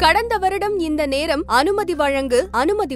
கடந்த வருடம் இந்த நேரம் அனுமதி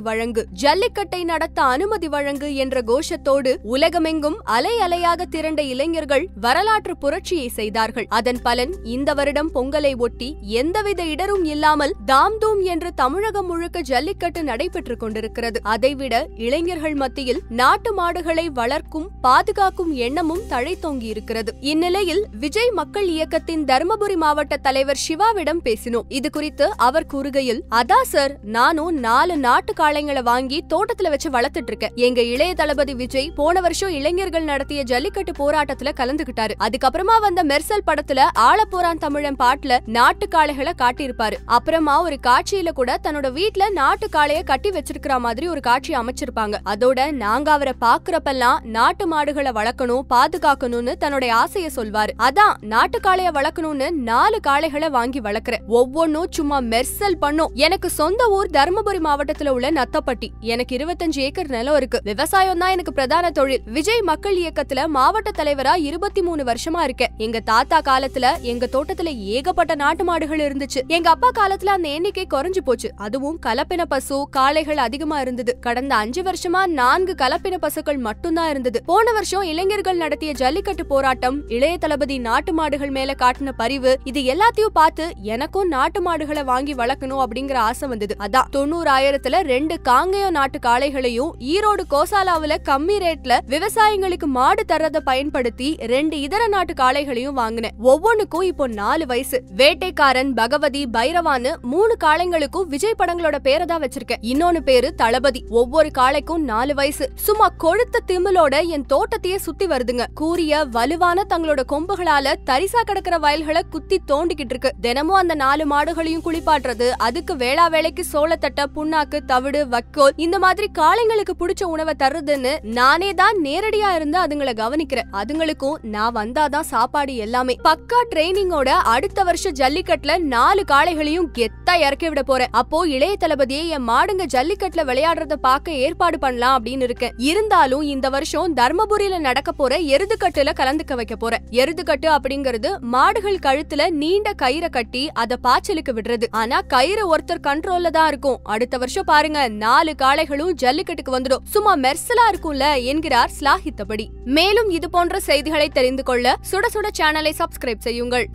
வழங்கு ஜல்லிக்கட்டை நடத்த அனுமதி வழங்கு என்ற கோஷத்தோடு உலகமெங்கும் அலை அலையாக திரண்ட இளைஞர்கள் வரலாற்று புரட்சியை செய்தார்கள். அதன் பலன் இந்த வருடம் பொங்கலை ஒட்டி எந்தவித இடரும் இல்லாமல் தாம் தூம் என்று தமிழகம் முழுக்க ஜல்லிக்கட்டு நடைபெற்றுக் கொண்டிருக்கிறது. அதைவிட இளைஞர்கள் மத்தியில் நாட்டு மாடுகளை வளர்க்கும் பாதுகாக்கும் எண்ணமும் தழைத்தோங்கி இருக்கிறது. இந்நிலையில் விஜய் மக்கள் இயக்கத்தின் தர்மபுரி மாவட்ட தலைவர் சிவாவிடம் பேசினோம். இது குறித்து அவர் கூறுகையில், அதா சார், நானும் 4 நாட்டு காளைங்களை வாங்கி தோட்டத்துல வச்சு வளர்த்துட்டு இருக்கேன். எங்க இளைய தளபதி விஜய் போன வருஷம் இளைஞர்கள் நடத்திய ஜல்லிக்கட்டு போராட்டத்துல கலந்துகிட்டாரு. அதுக்கப்புறமா வந்த மெர்சல் படத்துல ஆளப்போரான் தமிழன் பாட்டுல நாட்டு காளைகளை காட்டியிருப்பாரு. அப்புறமா ஒரு காட்சியில கூட தன்னோட வீட்டுல நாட்டு காளைய கட்டி வச்சிருக்கிற மாதிரி ஒரு காட்சி அமைச்சிருப்பாங்க. அதோட நாங்க அவரை பாக்குறப்பெல்லாம் நாட்டு மாடுகளை வளர்க்கணும், பாதுகாக்கணும்னு தன்னுடைய ஆசைய சொல்வாரு. அதான் நாட்டு காளைய வளர்க்கணும்னு 4 காளைகளை வாங்கி வளர்க்கிறேன். ஒவ்வொன்னும் சும்மா மெர்சல் பண்ணும். எனக்கு சொந்த ஊர் தர்மபுரி மாவட்டத்துல உள்ள நத்தப்பட்டி. எனக்கு 25 ஏக்கர் நிலம் இருக்கு. விவசாயம் தான் எனக்கு பிரதான தொழில். விஜய் மக்கள் இயக்கத்துல மாவட்ட தலைவரா 23 வருஷமா இருக்கேன். எங்க தாத்தா காலத்துல எங்க தோட்டத்துல ஏகப்பட்ட நாட்டு மாடுகள் இருந்துச்சு. எங்க அப்பா காலத்துல அந்த எண்ணிக்கை குறைஞ்சு போச்சு. அதுவும் கலப்பின பசு காளைகள் அதிகமா இருந்தது. கடந்த 5 வருஷமா 4 கலப்பின பசுக்கள் மட்டும்தான் இருந்தது. போன வருஷம் இளைஞர்கள் நடத்திய ஜல்லிக்கட்டு போராட்டம், இளைய தளபதி நாட்டு மாடுகள் மேல காட்டின பரிவு, இது எல்லாத்தையும் பார்த்து எனக்கும் நாட்டு மாடுகளை வாங்கி வளர்க்கணும் அப்படிங்கிற ஆசை வந்தது. அதான் 90,000த்துல 2 காங்கேய நாட்டு காளைகளையும் ஈரோடு கோசாலாவுல கம்மி ரேட்ல விவசாயிகளுக்கு மாடு தர்றத பயன்படுத்தி 2 இதர நாட்டு காளைகளையும் வாங்கினேன். ஒவ்வொன்னுக்கும் இப்போ 4 வயசு. வேட்டைக்காரன், பகவதி, பைரவான்னு 3 காளைங்களுக்கும் விஜய் படங்களோட பேரை தான் வச்சிருக்கேன். இன்னொன்னு பேரு தளபதி. ஒவ்வொரு காளைக்கும் 4 வயசு. சும்மா கொழுத்த திமிலோட என் தோட்டத்தையே சுத்தி வருதுங்க. கூரிய வலுவான தங்களோட கொம்புகளால தரிசா கிடக்கிற வயல்களை குத்தி தோண்டிக்கிட்டு இருக்கு. தினமும் அந்த 4 மாடுகளையும் குளிப்பாட்டுறது, அதுக்கு வேளா வேலைக்கு சோளத்தட்டை, புண்ணாக்கு, தவிடு, வக்கோல், இந்த மாதிரி காளைங்களுக்கு பிடிச்ச உணவை தருதுன்னு நானே தான் நேரடியா இருந்து அதுங்களை கவனிக்கிறேன். அதுங்களுக்கும் நான் வந்தாதான் சாப்பாடு எல்லாமே. பக்கா ட்ரைனிங்கோட அடுத்த வருஷம் ஜல்லிக்கட்டுல 4 காளைகளையும் கெத்தா இறக்கி விட போறேன். அப்போ இளைய தளபதியை என் மாடுங்க ஜல்லிக்கட்டுல விளையாடுறத பார்க்க ஏற்பாடு பண்ணலாம் அப்படின்னு இருக்கேன். இருந்தாலும் இந்த வருஷம் தர்மபுரியில நடக்க போற எருதுக்கட்டுல கலந்துக்க வைக்க போறேன். எருதுக்கட்டு அப்படிங்கிறது மாடுகள் கழுத்துல நீண்ட கயிறை கட்டி அத பாய்ச்சலுக்கு விடுறது. ஆனா கயிறு ஒருத்தர் கண்ட்ரோல்ல தான் இருக்கும். அடுத்த வருஷம் பாருங்க, 4 காளைகளும் ஜல்லிக்கட்டுக்கு வந்துடும். சும்மா மெர்சலா இருக்கும்ல என்கிறார் ஸ்லாஹித்தபடி. மேலும் இது போன்ற செய்திகளை தெரிந்து கொள்ள சுட சுட சேனலை சப்ஸ்கிரைப் செய்யுங்கள்.